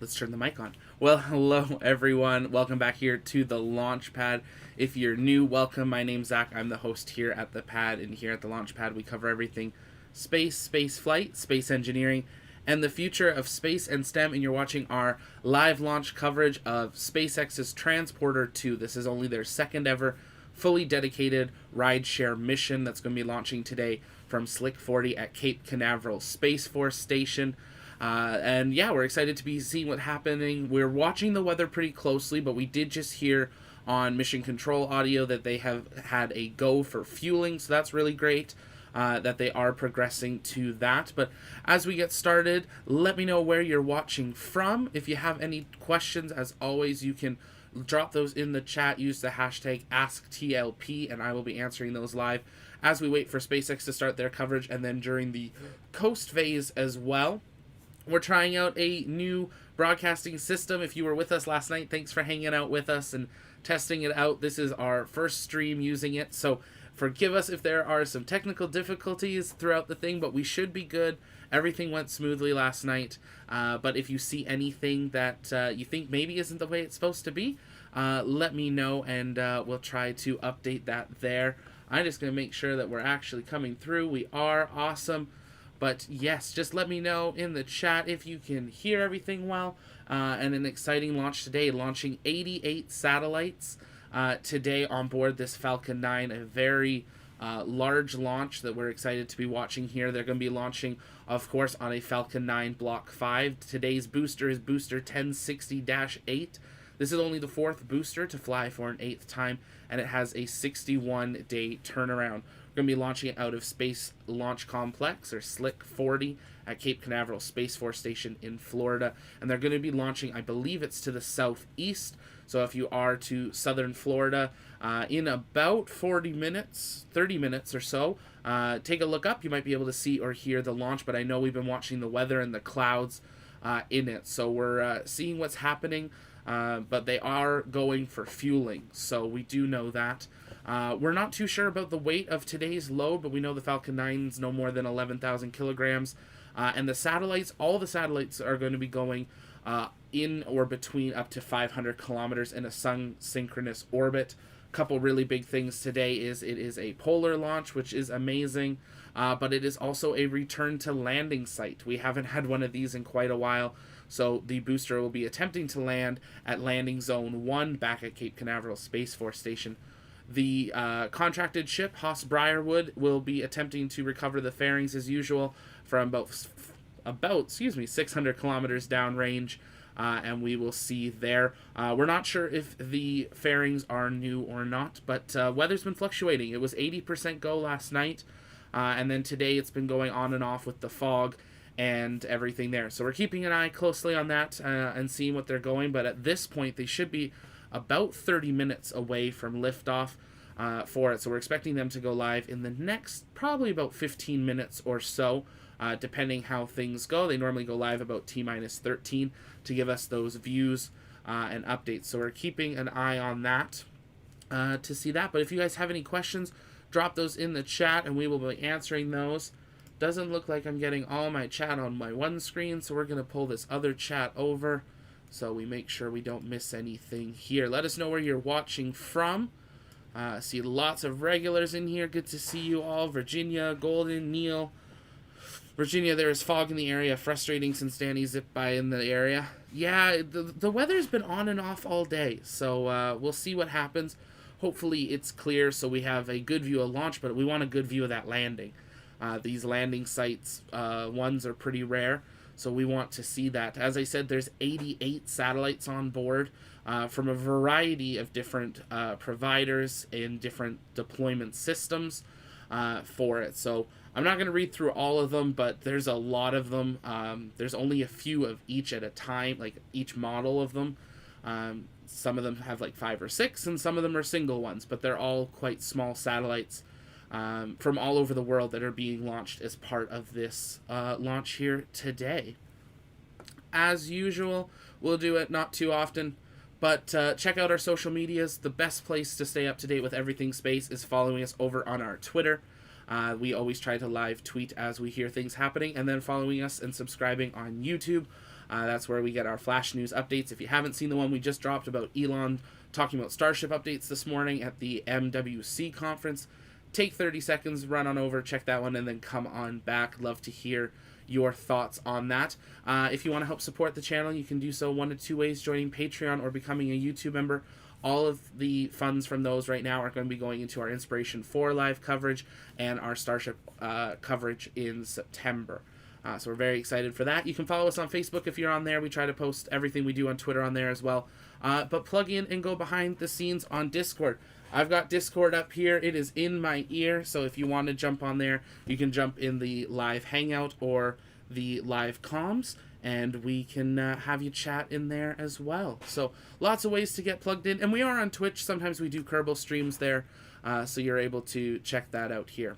Let's turn the mic on. Well, hello everyone. Welcome back here to the launch pad. If you're new, welcome. My name's Zach. I'm the host here at the pad, and here at the launch pad we cover everything space, space flight, space engineering, and the future of space and STEM. And you're watching our live launch coverage of SpaceX's Transporter 2. This is only their second ever fully dedicated rideshare mission that's going to be launching today from Slick 40 at Cape Canaveral Space Force Station. And yeah, we're excited to be seeing what's happening. We're watching the weather pretty closely, but we did just hear on mission control audio that they have had a go for fueling, so that's really great that they are progressing to that. But as we get started, let me know where you're watching from. If you have any questions, as always, you can drop those in the chat. Use the hashtag AskTLP, and I will be answering those live as we wait for SpaceX to start their coverage, and then during the coast phase as well. We're trying out a new broadcasting system. If you were with us last night, thanks for hanging out with us and testing it out. This is our first stream using it, so forgive us if there are some technical difficulties throughout the thing, but we should be good. Everything went smoothly last night, but if you see anything that you think maybe isn't the way it's supposed to be, let me know, and we'll try to update that there. I'm just going to make sure that we're actually coming through. We are awesome. But yes, just let me know in the chat if you can hear everything well. And an exciting launch today, launching 88 satellites today on board this Falcon 9, a very large launch that we're excited to be watching here. They're going to be launching, of course, on a Falcon 9 Block 5. Today's booster is booster 1060-8. This is only the fourth booster to fly for an eighth time, and it has a 61-day turnaround. We're going to be launching it out of Space Launch Complex, or Slick 40, at Cape Canaveral Space Force Station in Florida. And they're going to be launching, I believe it's to the southeast. So if you are to southern Florida, in about 30 minutes or so, take a look up. You might be able to see or hear the launch, but I know we've been watching the weather and the clouds in it. So we're seeing what's happening, but they are going for fueling. So we do know that. We're not too sure about the weight of today's load, but we know the Falcon 9's no more than 11,000 kilograms. And the satellites, all the satellites are going to be going in or between up to 500 kilometers in a Sun-Synchronous orbit. Couple really big things today is it is a polar launch, which is amazing, but it is also a return to landing site. We haven't had one of these in quite a while. So the booster will be attempting to land at landing zone 1 back at Cape Canaveral Space Force Station. The contracted ship, Haas Briarwood, will be attempting to recover the fairings as usual from about 600 kilometers downrange, and we will see there. We're not sure if the fairings are new or not, but weather's been fluctuating. It was 80% go last night, and then today it's been going on and off with the fog and everything there. So we're keeping an eye closely on that and seeing what they're going, but at this point they should be about 30 minutes away from liftoff for it. So we're expecting them to go live in the next probably about 15 minutes or so, depending how things go. They normally go live about T-minus 13 to give us those views and updates. So we're keeping an eye on that to see that. But if you guys have any questions, drop those in the chat and we will be answering those. Doesn't look like I'm getting all my chat on my one screen, so we're going to pull this other chat over so we make sure we don't miss anything here. Let us know where you're watching from. See lots of regulars in here. Good to see you all. Virginia, Golden, Neil. Virginia, there is fog in the area. Frustrating since Danny zipped by in the area. Yeah, the weather's been on and off all day, so we'll see what happens. Hopefully it's clear so we have a good view of launch, but we want a good view of that landing. These landing sites, ones are pretty rare. So we want to see that. As I said, there's 88 satellites on board from a variety of different providers and different deployment systems for it. So I'm not going to read through all of them, but there's a lot of them. There's only a few of each at a time, like each model of them. Some of them have like 5 or 6, and some of them are single ones, but they're all quite small satellites from all over the world that are being launched as part of this launch here today. As usual, we'll do it not too often, but check out our social medias. The best place to stay up to date with everything space is following us over on our Twitter. We always try to live tweet as we hear things happening, and then following us and subscribing on YouTube. That's where we get our flash news updates. If you haven't seen the one we just dropped about Elon talking about Starship updates this morning at the MWC conference, take 30 seconds, run on over, check that one, and then come on back. Love to hear your thoughts on that. If you want to help support the channel, you can do so one of two ways: joining Patreon or becoming a YouTube member. All of the funds from those right now are going to be going into our Inspiration 4 live coverage and our Starship coverage in September. So we're very excited for that. You can follow us on Facebook if you're on there. We try to post everything we do on Twitter on there as well. But plug in and go behind the scenes on Discord. I've got Discord up here. It is in my ear, so if you want to jump on there, you can jump in the live hangout or the live comms, and we can have you chat in there as well. So lots of ways to get plugged in. And we are on Twitch. Sometimes we do Kerbal streams there, so you're able to check that out here.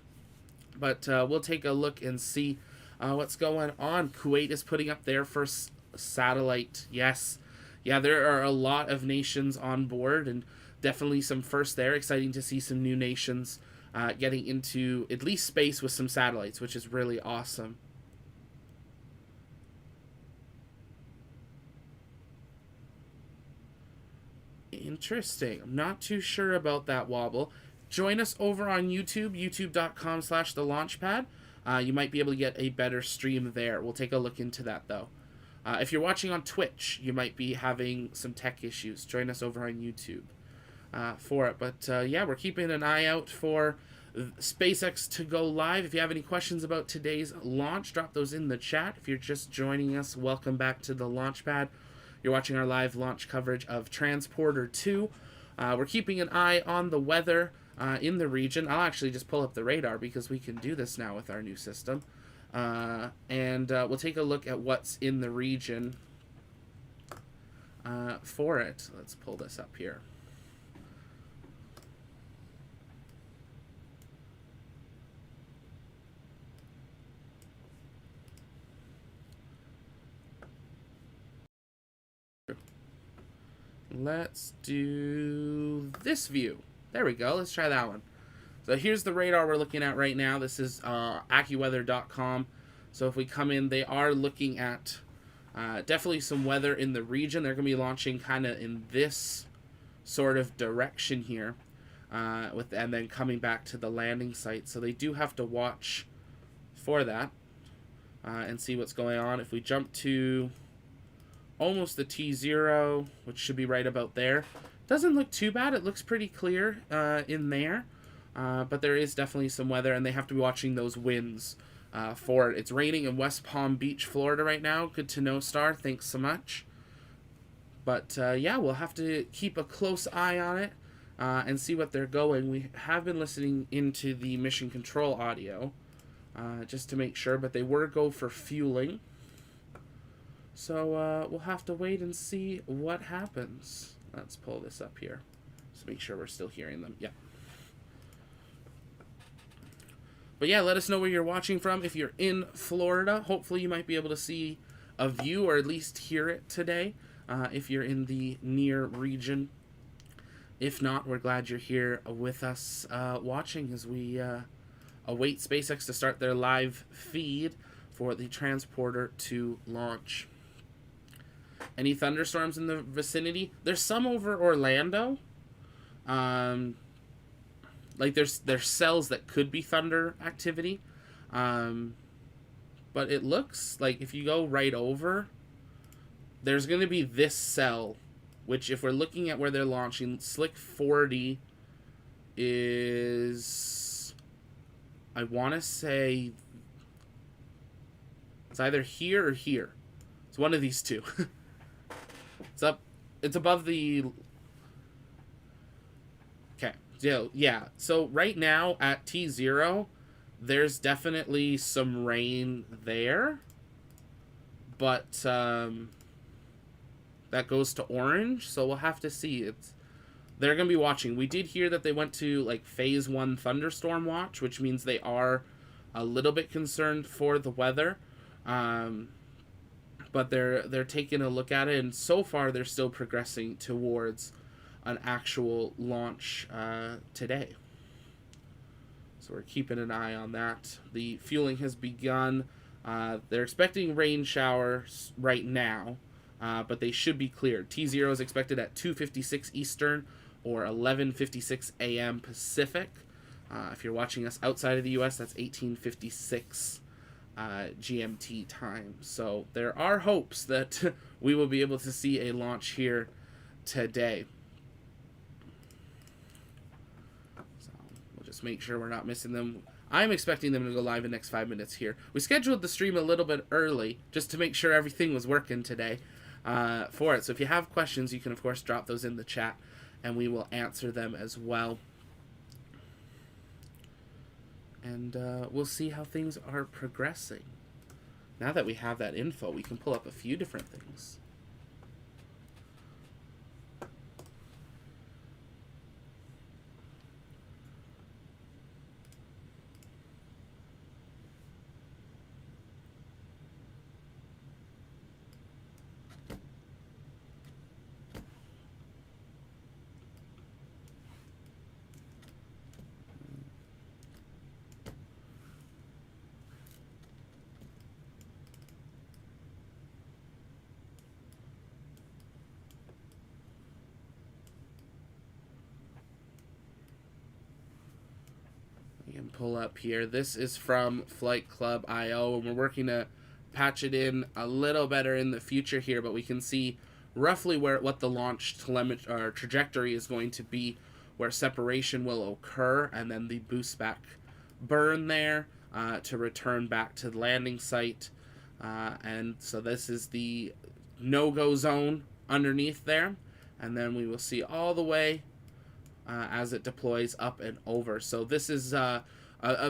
But we'll take a look and see what's going on. Kuwait is putting up their first satellite. Yes. Yeah, there are a lot of nations on board, and definitely some first there. Exciting to see some new nations getting into at least space with some satellites, which is really awesome. Interesting. I'm not too sure about that wobble. Join us over on YouTube, youtube.com/thelaunchpad. You might be able to get a better stream there. We'll take a look into that, though. If you're watching on Twitch, you might be having some tech issues. Join us over on YouTube for it. But yeah, we're keeping an eye out for SpaceX to go live. If you have any questions about today's launch, drop those in the chat. If you're just joining us, welcome back to the Launchpad. You're watching our live launch coverage of Transporter 2. We're keeping an eye on the weather in the region. I'll actually just pull up the radar because we can do this now with our new system. And we'll take a look at what's in the region for it. Let's pull this up here. Let's do this view. There we go. Let's try that one. So here's the radar we're looking at right now. This is AccuWeather.com. So if we come in, they are looking at definitely some weather in the region. They're going to be launching kind of in this sort of direction here, and then coming back to the landing site. So they do have to watch for that and see what's going on. If we jump to almost the T0, which should be right about there, doesn't look too bad. It looks pretty clear in there. But there is definitely some weather, and they have to be watching those winds for it. It's raining in West Palm Beach, Florida right now. Good to know, Star. Thanks so much. But yeah, we'll have to keep a close eye on it and see what they're going. We have been listening into the mission control audio just to make sure, but they were go for fueling. So we'll have to wait and see what happens. Let's pull this up here to make sure we're still hearing them. Yeah. But yeah, let us know where you're watching from. If you're in Florida, hopefully you might be able to see a view or at least hear it today if you're in the near region. If not, we're glad you're here with us watching as we await SpaceX to start their live feed for the Transporter to launch. Any thunderstorms in the vicinity? There's some over Orlando. Like there's cells that could be thunder activity, but it looks like if you go right over, there's going to be this cell, which if we're looking at where they're launching, Slick 40 is, I want to say, it's either here or here. It's one of these two. It's above the. Okay. Yeah. So right now at T0, there's definitely some rain there, but that goes to orange. So we'll have to see. They're gonna be watching. We did hear that they went to like phase 1 thunderstorm watch, which means they are a little bit concerned for the weather. But they're taking a look at it, and so far they're still progressing towards an actual launch today. So we're keeping an eye on that. The fueling has begun. They're expecting rain showers right now, but they should be cleared. T0 is expected at 2:56 Eastern or 11:56 a.m. Pacific. If you're watching us outside of the U.S., that's 18:56 GMT time. So there are hopes that we will be able to see a launch here today. So we'll just make sure we're not missing them. I'm expecting them to go live in the next 5 minutes here. We scheduled the stream a little bit early just to make sure everything was working today for it. So if you have questions, you can, of course, drop those in the chat, and we will answer them as well. And we'll see how things are progressing. Now that we have that info, we can pull up a few different things. Can pull up here. This is from Flight Club IO, and we're working to patch it in a little better in the future here, but we can see roughly what the launch trajectory is going to be, where separation will occur, and then the boost back burn there to return back to the landing site. And so this is the no-go zone underneath there, and then we will see all the way as it deploys up and over. So this is a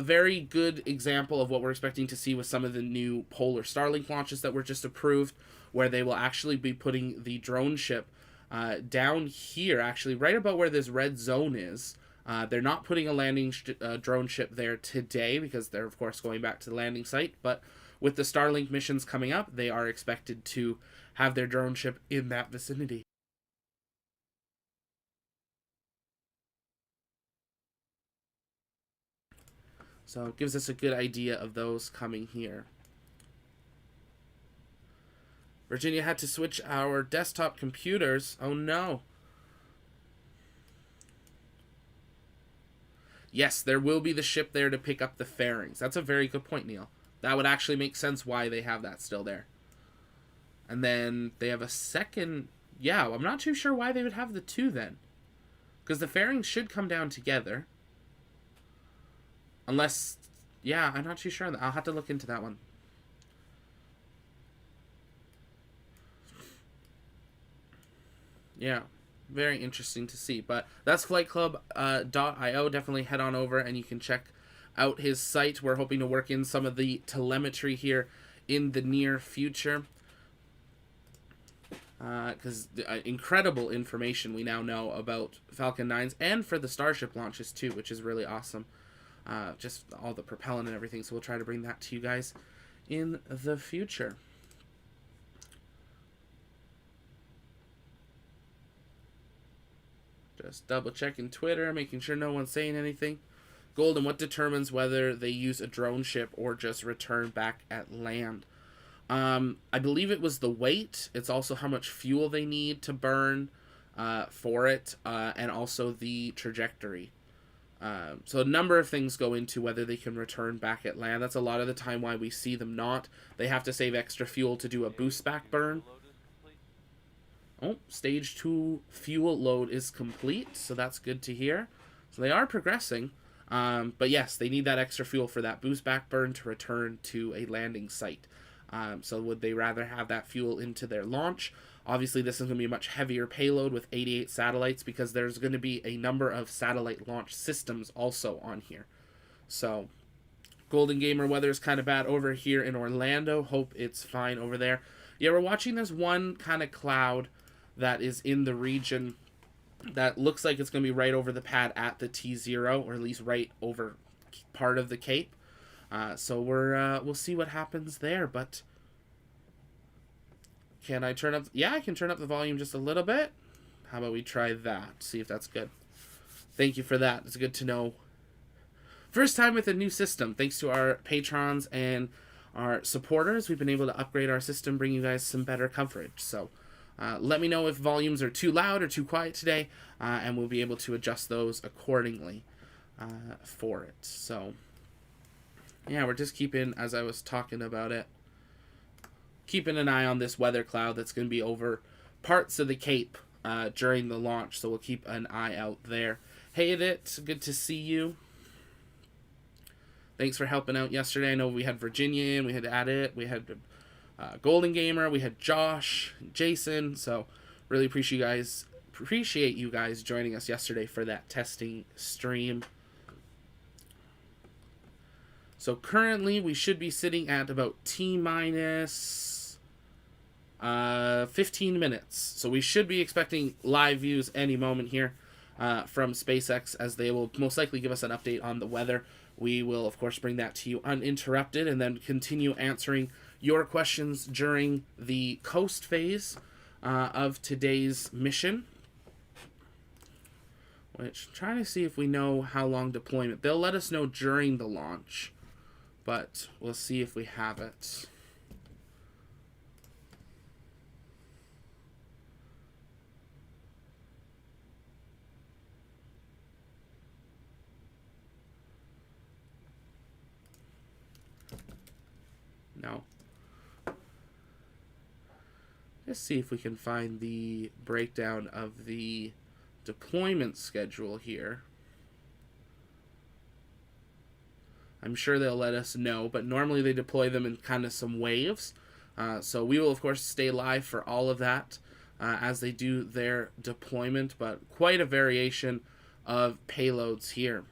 very good example of what we're expecting to see with some of the new Polar Starlink launches that were just approved, where they will actually be putting the drone ship down here, actually right about where this red zone is. They're not putting a landing drone ship there today because they're, of course, going back to the landing site, but with the Starlink missions coming up, they are expected to have their drone ship in that vicinity. So it gives us a good idea of those coming here. Virginia had to switch our desktop computers. Oh no. Yes, there will be the ship there to pick up the fairings. That's a very good point, Neil. That would actually make sense why they have that still there. And then they have a second... Yeah, I'm not too sure why they would have the two then. Because the fairings should come down together. Unless... Yeah, I'm not too sure. I'll have to look into that one. Yeah, very interesting to see. But that's flightclub.io. Definitely head on over and you can check out his site. We're hoping to work in some of the telemetry here in the near future. Because incredible information we now know about Falcon 9s and for the Starship launches too, which is really awesome. Just all the propellant and everything. So we'll try to bring that to you guys in the future. Just double checking Twitter, making sure no one's saying anything. Golden, what determines whether they use a drone ship or just return back at land? I believe it was the weight. It's also how much fuel they need to burn for it, and also the trajectory. So a number of things go into whether they can return back at land. That's a lot of the time why we see them not. They have to save extra fuel to do a boost back burn. Oh, stage 2 fuel load is complete, so that's good to hear. So they are progressing. But yes, they need that extra fuel for that boost back burn to return to a landing site. So would they rather have that fuel into their launch? Obviously, this is going to be a much heavier payload with 88 satellites because there's going to be a number of satellite launch systems also on here. So, Golden Gamer, weather is kind of bad over here in Orlando. Hope it's fine over there. Yeah, we're watching this one kind of cloud that is in the region that looks like it's going to be right over the pad at the T0, or at least right over part of the Cape. So we'll see what happens there, but can I turn up? Yeah, I can turn up the volume just a little bit. How about we try that? See if that's good. Thank you for that. It's good to know. First time with a new system, thanks to our patrons and our supporters, we've been able to upgrade our system, bring you guys some better coverage. So let me know if volumes are too loud or too quiet today, and we'll be able to adjust those accordingly for it. So yeah, we're just keeping, as I was talking about it, keeping an eye on this weather cloud that's going to be over parts of the Cape during the launch, so we'll keep an eye out there. Hey, Edit, good to see you. Thanks for helping out yesterday. I know we had Virginia in, we had Adit, we had Golden Gamer, we had Josh, Jason, so really appreciate you guys joining us yesterday for that testing stream. So currently we should be sitting at about T-minus 15 minutes. So we should be expecting live views any moment here from SpaceX, as they will most likely give us an update on the weather. We will, of course, bring that to you uninterrupted and then continue answering your questions during the coast phase of today's mission. Which, trying to see if we know how long deployment. They'll let us know during the launch, but we'll see if we have it. No. Let's see if we can find the breakdown of the deployment schedule here. I'm sure they'll let us know, but normally they deploy them in kind of some waves. So we will, of course, stay live for all of that as they do their deployment, but quite a variation of payloads here.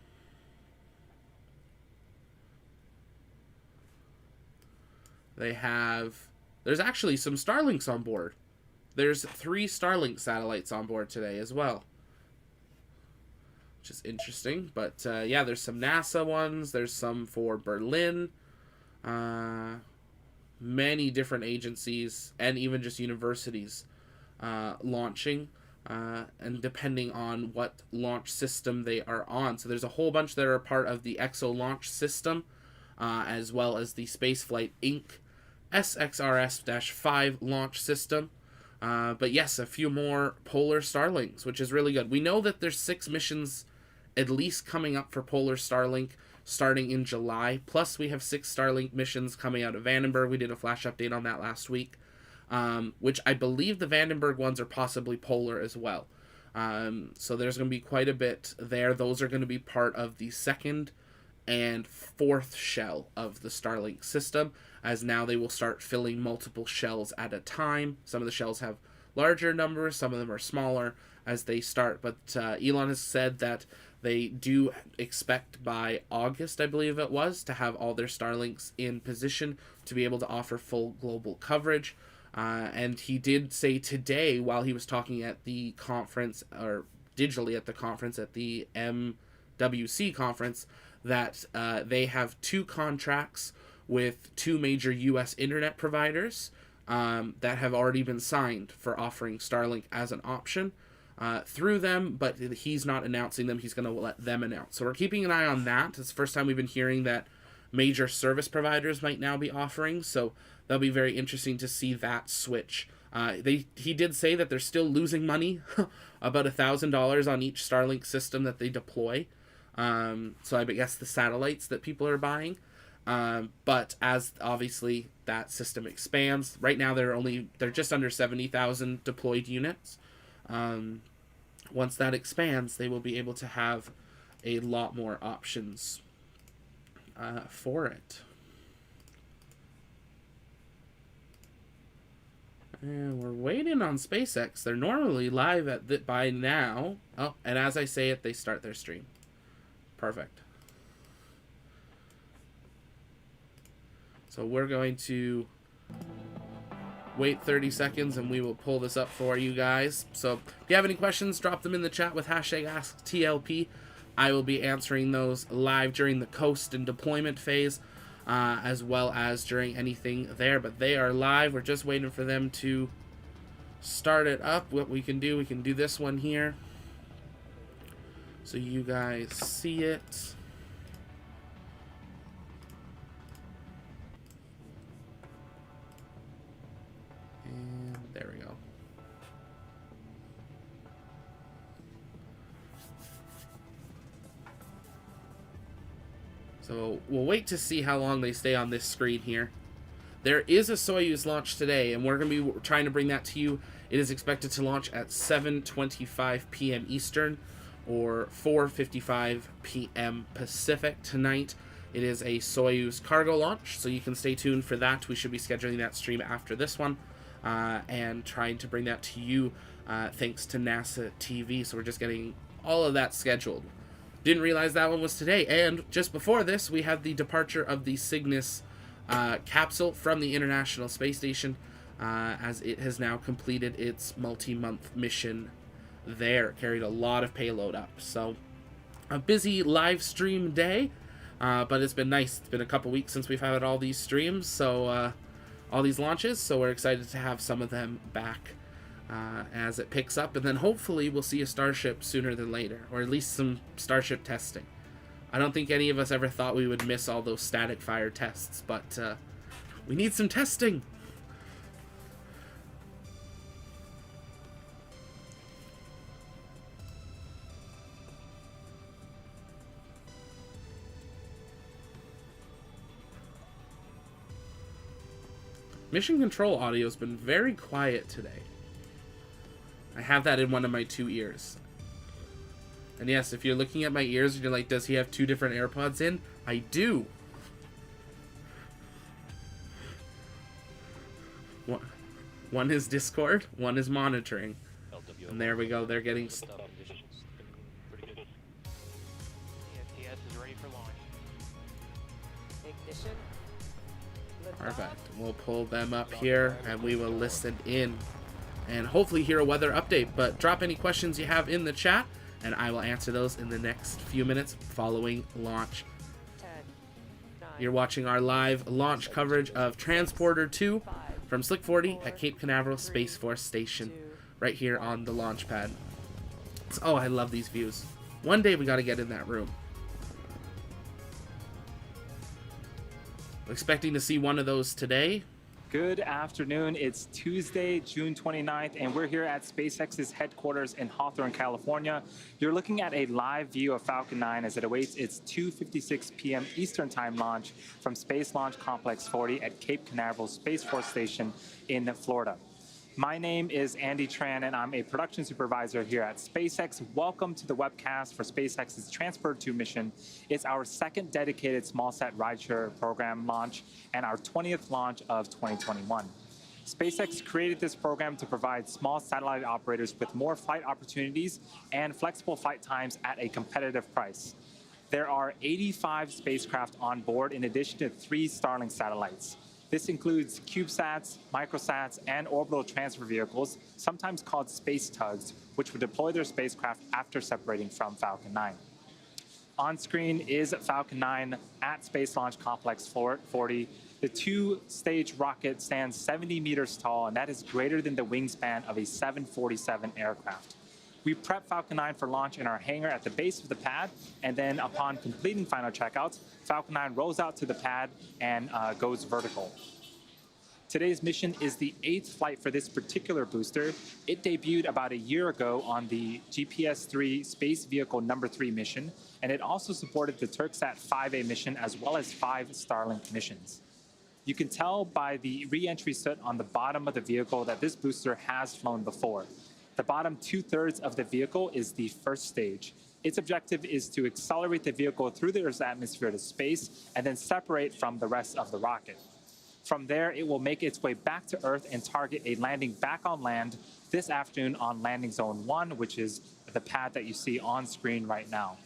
There's actually some Starlinks on board. There's 3 Starlink satellites on board today as well, which is interesting. But yeah, there's some NASA ones. There's some for Berlin. Many different agencies and even just universities launching, and depending on what launch system they are on. So there's a whole bunch that are part of the EXO launch system, as well as the Spaceflight Inc. SXRS-5 launch system. But yes, a few more Polar Starlinks, which is really good. We know that there's 6 missions at least coming up for Polar Starlink starting in July. Plus, we have 6 Starlink missions coming out of Vandenberg. We did a flash update on that last week, which I believe the Vandenberg ones are possibly Polar as well. So there's going to be quite a bit there. Those are going to be part of the 2nd and 4th shell of the Starlink system, as now they will start filling multiple shells at a time. Some of the shells have larger numbers, some of them are smaller as they start, but Elon has said that they do expect by August, I believe it was, to have all their Starlinks in position to be able to offer full global coverage. And he did say today, while he was talking at the conference, or digitally at the conference, at the MWC conference, that they have 2 contracts with 2 major U.S. internet providers that have already been signed for offering Starlink as an option through them, but he's not announcing them. He's going to let them announce. So we're keeping an eye on that. It's the first time we've been hearing that major service providers might now be offering, so that'll be very interesting to see that switch. He did say that they're still losing money, about $1,000 on each Starlink system that they deploy. So I guess the satellites that people are buying. But as obviously that system expands, right now they're just under 70,000 deployed units. Once that expands, they will be able to have a lot more options for it. And we're waiting on SpaceX. They're normally live by now. Oh, and as I say it, they start their stream. Perfect. So we're going to wait 30 seconds and we will pull this up for you guys. So if you have any questions, drop them in the chat with hashtag AskTLP. I will be answering those live during the coast and deployment phase, as well as during anything there. But they are live. We're just waiting for them to start it up. What we can do this one here, so you guys see it. So we'll wait to see how long they stay on this screen here. There is a Soyuz launch today, and we're going to be trying to bring that to you. It is expected to launch at 7:25 p.m. Eastern or 4:55 p.m. Pacific tonight. It is a Soyuz cargo launch, so you can stay tuned for that. We should be scheduling that stream after this one and trying to bring that to you thanks to NASA TV. So we're just getting all of that scheduled. Didn't realize that one was today. And just before this, we had the departure of the Cygnus capsule from the International Space Station as it has now completed its multi-month mission there. Carried a lot of payload up. So a busy live stream day, but it's been nice. It's been a couple weeks since we've had all these streams, so all these launches, so we're excited to have some of them back as it picks up, and then hopefully we'll see a Starship sooner than later, or at least some Starship testing. I don't think any of us ever thought we would miss all those static fire tests, but we need some testing. Mission control audio has been very quiet today. I have that in one of my two ears. And yes, if you're looking at my ears and you're like, does he have two different AirPods in? I do. One is Discord, one is monitoring. And there we go, they're getting... Perfect. We'll pull them up here and we will listen in and hopefully hear a weather update. But drop any questions you have in the chat and I will answer those in the next few minutes following launch. You're watching our live launch coverage of Transporter 2 from Slick 40 at Cape Canaveral Space Force Station right here on the launch pad. Oh, I love these views. One day we got to get in that room. Expecting to see one of those today. Good afternoon. It's Tuesday, June 29th, and we're here at SpaceX's headquarters in Hawthorne, California. You're looking at a live view of Falcon 9 as it awaits its 2:56 p.m. Eastern Time launch from Space Launch Complex 40 at Cape Canaveral Space Force Station in Florida. My name is Andy Tran, and I'm a production supervisor here at SpaceX. Welcome to the webcast for SpaceX's Transporter 2 mission. It's our second dedicated small-sat rideshare program launch and our 20th launch of 2021. SpaceX created this program to provide small satellite operators with more flight opportunities and flexible flight times at a competitive price. There are 85 spacecraft on board in addition to 3 Starlink satellites. This includes CubeSats, microsats, and orbital transfer vehicles, sometimes called space tugs, which would deploy their spacecraft after separating from Falcon 9. On screen is Falcon 9 at Space Launch Complex 40. The 2-stage rocket stands 70 meters tall, and that is greater than the wingspan of a 747 aircraft. We prep Falcon 9 for launch in our hangar at the base of the pad, and then upon completing final checkouts, Falcon 9 rolls out to the pad and goes vertical. Today's mission is the 8th flight for this particular booster. It debuted about a year ago on the GPS-3 Space Vehicle number 3 mission, and it also supported the Turksat 5A mission as well as 5 Starlink missions. You can tell by the re-entry soot on the bottom of the vehicle that this booster has flown before. The bottom 2/3 of the vehicle is the first stage. Its objective is to accelerate the vehicle through the Earth's atmosphere to space and then separate from the rest of the rocket. From there, it will make its way back to Earth and target a landing back on land this afternoon on Landing Zone 1, which is the pad that you see on screen right now.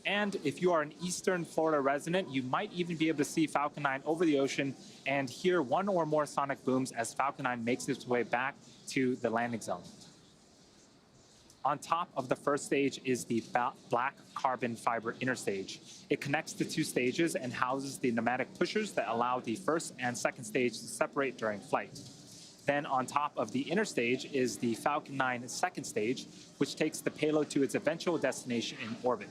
And if you are an Eastern Florida resident, you might even be able to see Falcon 9 over the ocean and hear one or more sonic booms as Falcon 9 makes its way back to the landing zone. On top of the first stage is the black carbon fiber interstage. It connects the 2 stages and houses the pneumatic pushers that allow the first and second stage to separate during flight. Then on top of the interstage is the Falcon 9 second stage, which takes the payload to its eventual destination in orbit.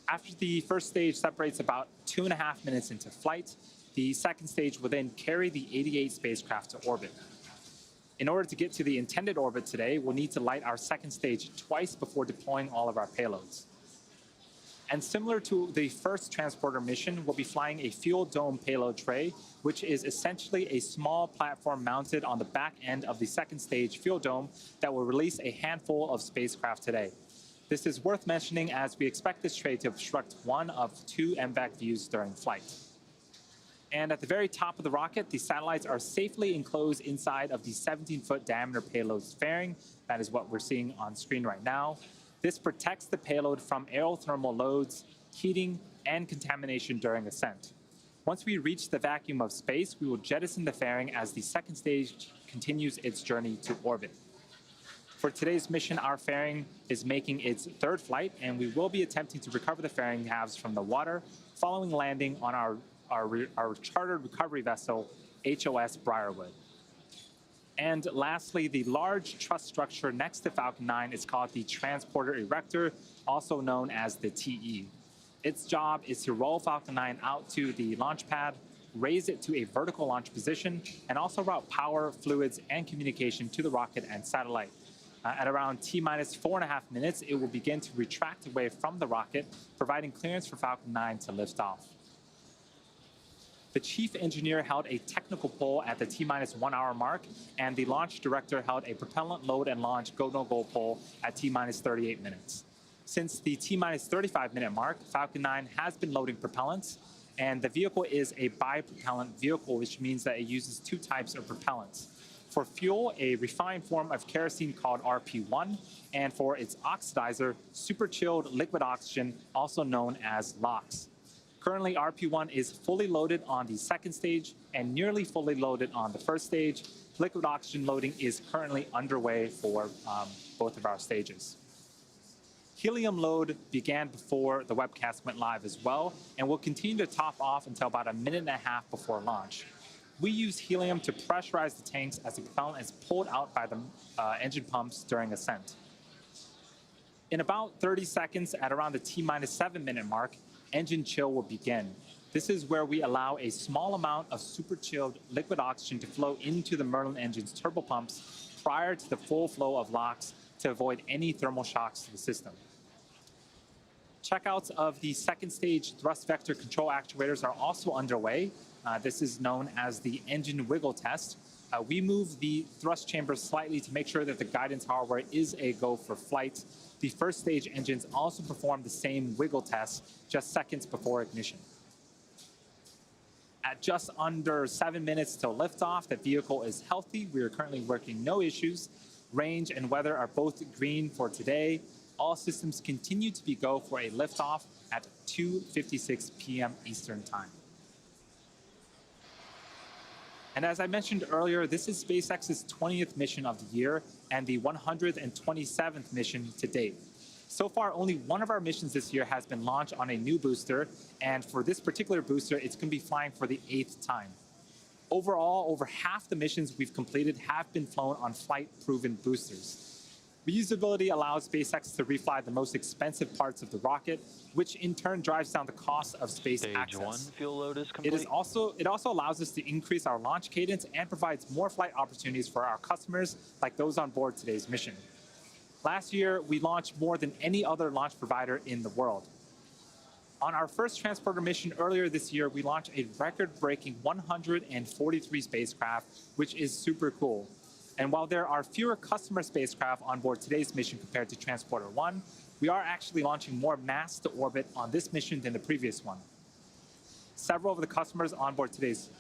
After the first stage separates about 2.5 minutes into flight, the second stage will then carry the 88 spacecraft to orbit. In order to get to the intended orbit today, we'll need to light our second stage twice before deploying all of our payloads. And similar to the first transporter mission, we'll be flying a fuel dome payload tray, which is essentially a small platform mounted on the back end of the second stage fuel dome that will release a handful of spacecraft today. This is worth mentioning as we expect this tray to obstruct one of two MVAC views during flight. And at the very top of the rocket, the satellites are safely enclosed inside of the 17-foot diameter payload fairing. That is what we're seeing on screen right now. This protects the payload from aerothermal loads, heating, and contamination during ascent. Once we reach the vacuum of space, we will jettison the fairing as the second stage continues its journey to orbit. For today's mission, our fairing is making its third flight, and we will be attempting to recover the fairing halves from the water following landing on our chartered recovery vessel, HOS Briarwood. And lastly, the large truss structure next to Falcon 9 is called the Transporter Erector, also known as the TE. Its job is to roll Falcon 9 out to the launch pad, raise it to a vertical launch position, and also route power, fluids, and communication to the rocket and satellite. At around T-minus 4.5 minutes, it will begin to retract away from the rocket, providing clearance for Falcon 9 to lift off. The chief engineer held a technical poll at the T-minus 1 hour mark, and the launch director held a propellant load and launch go-no-go poll at T-minus 38 minutes. Since the T-minus 35-minute mark, Falcon 9 has been loading propellants, and the vehicle is a bipropellant vehicle, which means that it uses two types of propellants. For fuel, a refined form of kerosene called RP1, and for its oxidizer, super chilled liquid oxygen, also known as LOX. Currently, RP1 is fully loaded on the second stage and nearly fully loaded on the first stage. Liquid oxygen loading is currently underway for both of our stages. Helium load began before the webcast went live as well, and will continue to top off until about 1.5 minutes before launch. We use helium to pressurize the tanks as the propellant is pulled out by the engine pumps during ascent. In about 30 seconds, at around the T-minus 7-minute mark, engine chill will begin. This is where we allow a small amount of super chilled liquid oxygen to flow into the Merlin engine's turbopumps prior to the full flow of LOX to avoid any thermal shocks to the system. Checkouts of the second stage thrust vector control actuators are also underway. This is known as the engine wiggle test. We move the thrust chamber slightly to make sure that the guidance hardware is a go for flight. The first stage engines also perform the same wiggle test just seconds before ignition. At just under 7 minutes till liftoff, the vehicle is healthy. We are currently working no issues. Range and weather are both green for today. All systems continue to be go for a liftoff at 2:56 p.m. Eastern Time. And as I mentioned earlier, this is SpaceX's 20th mission of the year and the 127th mission to date. So far, only one of our missions this year has been launched on a new booster, and for this particular booster, it's going to be flying for the 8th time. Overall, over half the missions we've completed have been flown on flight-proven boosters. Reusability allows SpaceX to refly the most expensive parts of the rocket, which in turn drives down the cost of space access. Stage 1 fuel load is complete. It also allows us to increase our launch cadence and provides more flight opportunities for our customers, like those on board today's mission. Last year, we launched more than any other launch provider in the world. On our first transporter mission earlier this year, we launched a record-breaking 143 spacecraft, which is super cool. And while there are fewer customer spacecraft on board today's mission compared to Transporter 1, we are actually launching more mass to orbit on this mission than the previous one. Several of the customers on board today's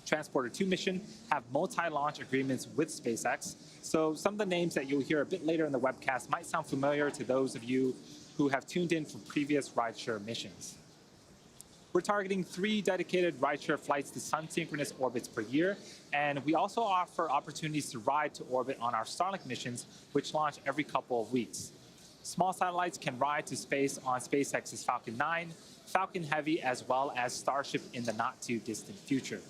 Transporter 2 mission have multi-launch agreements with SpaceX, so some of the names that you'll hear a bit later in the webcast might sound familiar to those of you who have tuned in for previous rideshare missions. We're targeting 3 dedicated rideshare flights to Sun-Synchronous orbits per year, and we also offer opportunities to ride to orbit on our Starlink missions, which launch every couple of weeks. Small satellites can ride to space on SpaceX's Falcon 9, Falcon Heavy, as well as Starship in the not-too-distant future.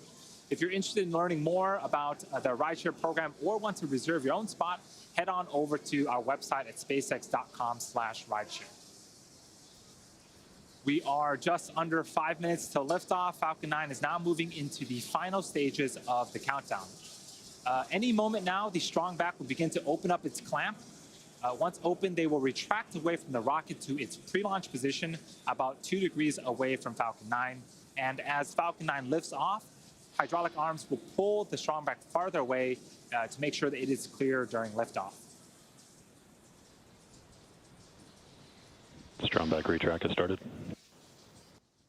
If you're interested in learning more about the rideshare program or want to reserve your own spot, head on over to our website at spacex.com/rideshare. We are just under 5 minutes till liftoff. Falcon 9 is now moving into the final stages of the countdown. Any moment now, the strong back will begin to open up its clamp. Once open, they will retract away from the rocket to its pre-launch position about 2 degrees away from Falcon 9. And as Falcon 9 lifts off, hydraulic arms will pull the strongback farther away to make sure that it is clear during liftoff. Strongback retract has started.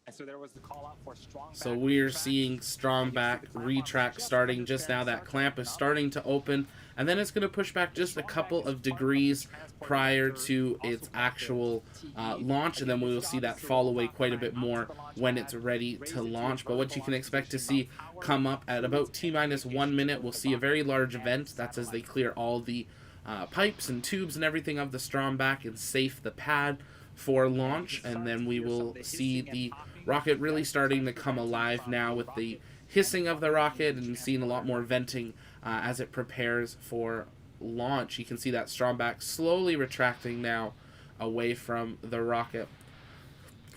And so there was the call out for strongback. So we're seeing strongback retract starting just now. That clamp is starting to open, and then it's going to push back just a couple of degrees prior to its actual launch, and then we will see that fall away quite a bit more when it's ready to launch. But what you can expect to see come up at about T-minus 1 minute, we'll see a very large vent. That's as they clear all the pipes and tubes and everything of the strongback and safe the pad for launch, and then we will see the rocket really starting to come alive now with the hissing of the rocket and seeing a lot more venting as it prepares for launch. You can see that strongback slowly retracting now away from the rocket.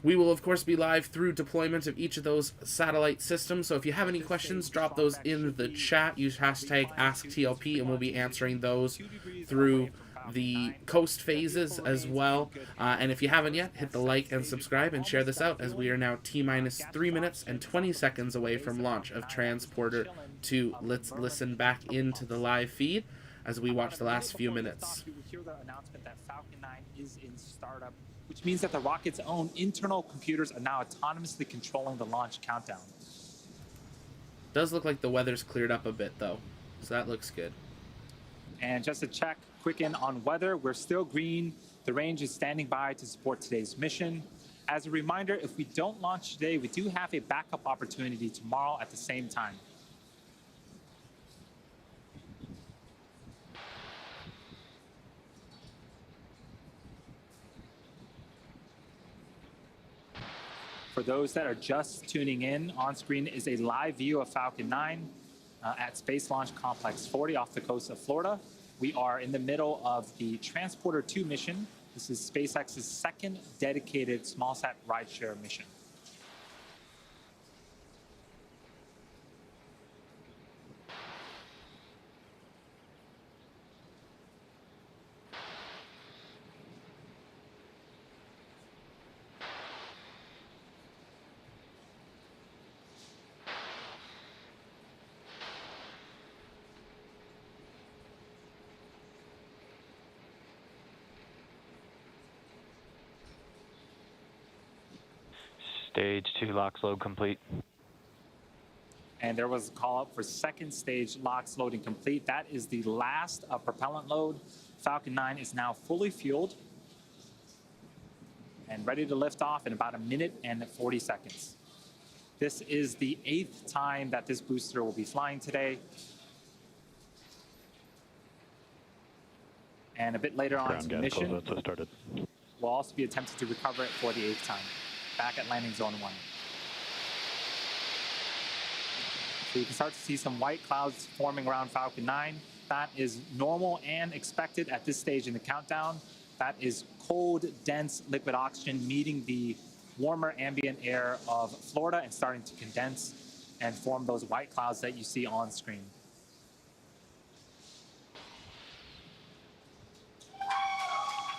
We will, of course, be live through deployment of each of those satellite systems, so if you have any questions, drop those in the chat. Use hashtag AskTLP, and we'll be answering those through the coast phases as well. And if you haven't yet, hit the like and subscribe and share this out, as we are now T-minus 3 minutes and 20 seconds away from launch of Transporter 2. Let's listen back into the live feed as we watch the last few minutes. You will hear the announcement that Falcon 9 is in startup, which means that the rocket's own internal computers are now autonomously controlling the launch countdown. Does look like the weather's cleared up a bit though, so that looks good. And just to check, quick in on weather, we're still green. The range is standing by to support today's mission. As a reminder, if we don't launch today, we do have a backup opportunity tomorrow at the same time. For those that are just tuning in, on screen is a live view of Falcon 9 at Space Launch Complex 40 off the coast of Florida. We are in the middle of the Transporter 2 mission. This is SpaceX's second dedicated smallsat rideshare mission. Stage 2 locks load complete. And there was a call out for second stage locks loading complete. That is the last propellant load. Falcon 9 is now fully fueled and ready to lift off in about 1 minute and 40 seconds. This is the 8th time that this booster will be flying today. And a bit later on in the mission, we'll also be attempting to recover it for the 8th time, back at landing zone 1. So you can start to see some white clouds forming around Falcon 9. That is normal and expected at this stage in the countdown. That is cold, dense liquid oxygen meeting the warmer ambient air of Florida and starting to condense and form those white clouds that you see on screen.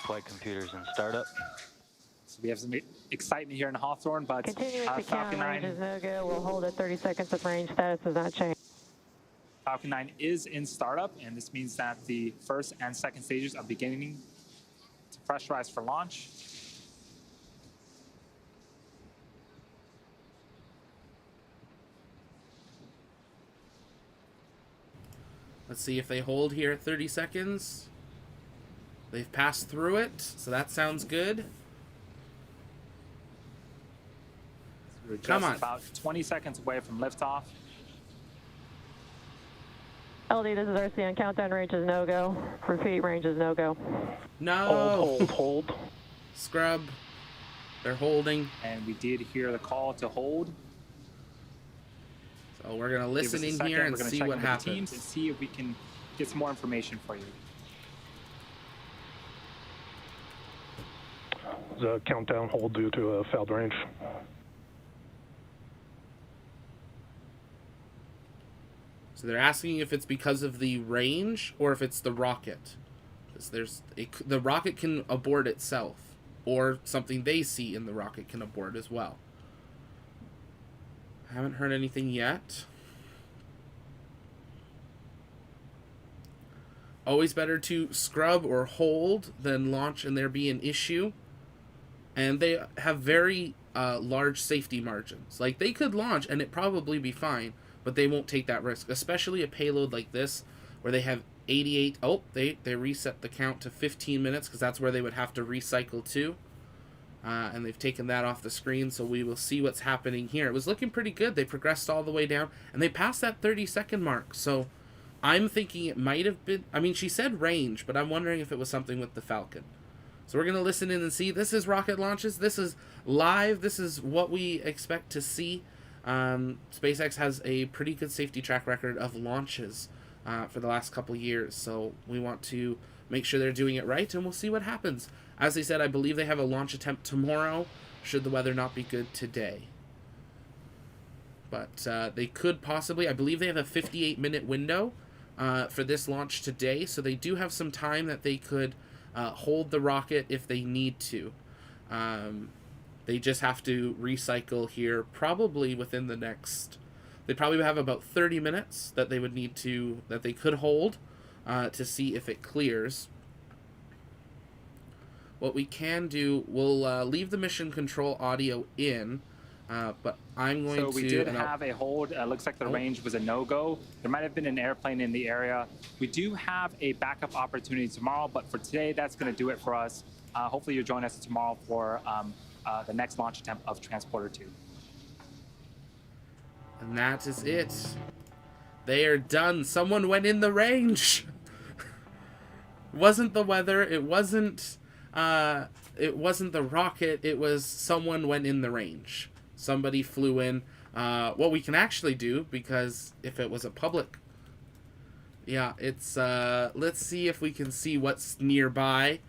Flight computers in startup. So we have some excitement here in Hawthorne, but Falcon 9 is no go. We'll hold at 30 seconds if range status does not change. Falcon 9 is in startup, and this means that the first and second stages are beginning to pressurize for launch. Let's see if they hold here at 30 seconds. They've passed through it, so that sounds good. We're just Come on. about 20 seconds away from liftoff. LD, this is RCN. Countdown range is no go. Repeat, range is no go. No. Hold. Scrub. They're holding. And we did hear the call to hold. So we're going to listen in here and see what happens. And see if we can get some more information for you. The countdown hold due to a failed range. So they're asking if it's because of the range or if it's the rocket. The rocket can abort itself, or something they see in the rocket can abort as well. Haven't heard anything yet. Always better to scrub or hold than launch and there be an issue. And they have very large safety margins. Like, they could launch and it probably be fine, but they won't take that risk, especially a payload like this where they have 88. Oh, they reset the count to 15 minutes because that's where they would have to recycle to. And they've taken that off the screen, so we will see what's happening here. It was looking pretty good. They progressed all the way down, and they passed that 30-second mark. So I'm thinking it might have been... I mean, she said range, but I'm wondering if it was something with the Falcon. So we're going to listen in and see. This is rocket launches. This is live. This is what we expect to see. SpaceX has a pretty good safety track record of launches for the last couple years, so we want to make sure they're doing it right, and we'll see what happens. As they said, I believe they have a launch attempt tomorrow, should the weather not be good today. But they could possibly... I believe they have a 58-minute window for this launch today, so they do have some time that they could hold the rocket if they need to. They just have to recycle here probably within the next... They probably have about 30 minutes that they would need to... that they could hold to see if it clears. What we can do, we'll leave the mission control audio in, but I'm going to... So we did have a hold. Looks like the range was a no-go. There might have been an airplane in the area. We do have a backup opportunity tomorrow, but for today, that's going to do it for us. Hopefully you'll join us tomorrow for the next launch attempt of Transporter 2. And that is it. They are done. Someone went in the range. It wasn't the weather. It wasn't the rocket. It was someone went in the range. Somebody flew in. What we can actually do, because if it was a public... Yeah, it's... let's see if we can see what's nearby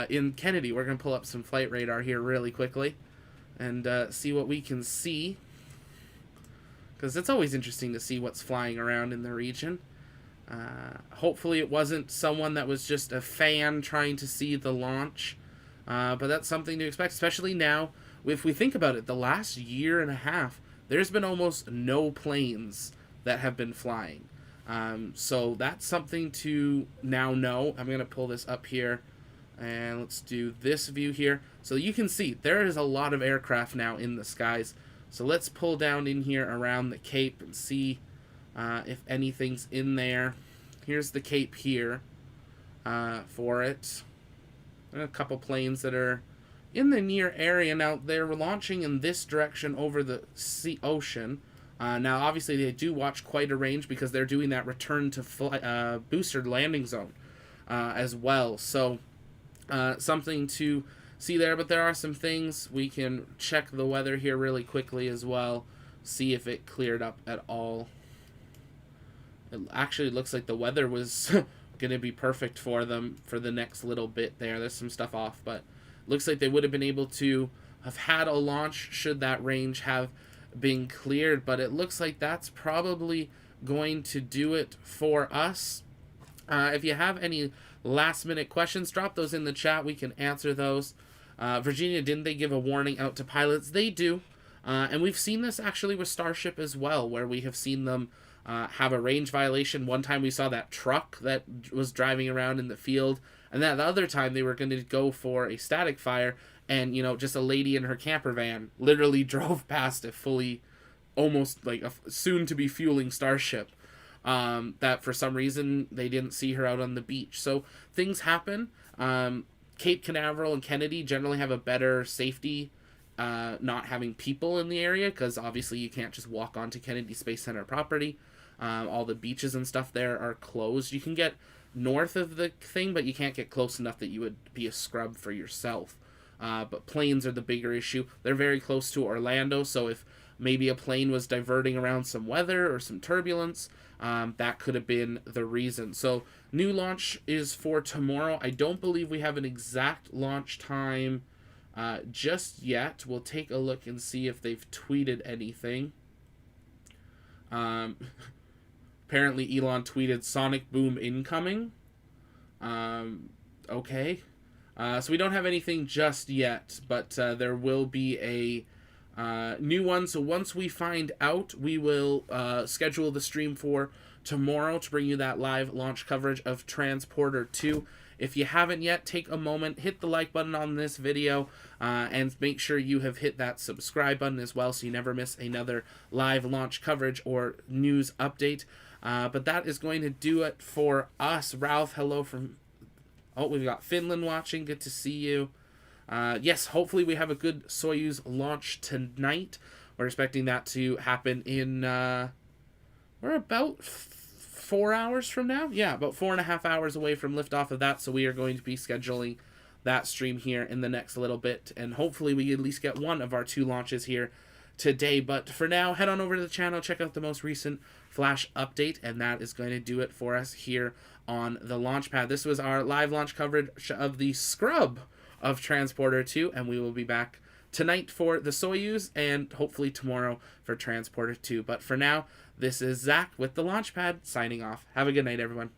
in Kennedy. We're going to pull up some flight radar here really quickly and see what we can see. Because it's always interesting to see what's flying around in the region. Hopefully it wasn't someone that was just a fan trying to see the launch. But that's something to expect, especially now. If we think about it, the last year and a half, there's been almost no planes that have been flying. So that's something to now know. I'm going to pull this up here, and let's do this view here. So you can see there is a lot of aircraft now in the skies. So let's pull down in here around the Cape and see if anything's in there. Here's the Cape here for it. There are a couple planes that are in the near area. Now, they're launching in this direction over the ocean. Now, obviously, they do watch quite a range because they're doing that return to booster landing zone as well. So, something to see there. But there are some things. We can check the weather here really quickly as well. See if it cleared up at all. It actually looks like the weather was going to be perfect for them for the next little bit there. There's some stuff off, but looks like they would have been able to have had a launch should that range have been cleared, but it looks like that's probably going to do it for us. If you have any last minute questions, drop those in the chat. We can answer those. Virginia, didn't they give a warning out to pilots? They do. And we've seen this actually with Starship as well, where we have seen them have a range violation. One time we saw that truck that was driving around in the field, and then the other time they were going to go for a static fire, and, you know, just a lady in her camper van literally drove past a fully, almost like a soon-to-be fueling Starship. That for some reason they didn't see her out on the beach. So things happen. Cape Canaveral and Kennedy generally have a better safety not having people in the area, because obviously you can't just walk onto Kennedy Space Center property. All the beaches and stuff there are closed. You can get north of the thing, but you can't get close enough that you would be a scrub for yourself. But planes are the bigger issue. They're very close to Orlando, so if maybe a plane was diverting around some weather or some turbulence, that could have been the reason. So new launch is for tomorrow. I don't believe we have an exact launch time just yet. We'll take a look and see if they've tweeted anything. Apparently Elon tweeted sonic boom incoming. Okay. So we don't have anything just yet, but there will be a new one. So once we find out, we will schedule the stream for tomorrow to bring you that live launch coverage of Transporter 2. If you haven't yet, take a moment, hit the like button on this video, and make sure you have hit that subscribe button as well so you never miss another live launch coverage or news update. But that is going to do it for us. Ralph, hello from... Oh, we've got Finland watching. Good to see you. Yes, hopefully we have a good Soyuz launch tonight. We're expecting that to happen in... we're about 4 hours from now? Yeah, about 4.5 hours away from liftoff of that, so we are going to be scheduling that stream here in the next little bit, and hopefully we at least get one of our 2 launches here today. But for now, head on over to the channel, check out the most recent flash update, and that is going to do it for us here on the launch pad. This was our live launch coverage of the scrub of Transporter 2, and we will be back tonight for the Soyuz and hopefully tomorrow for Transporter 2. But for now, this is Zach with the Launchpad signing off. Have a good night, everyone.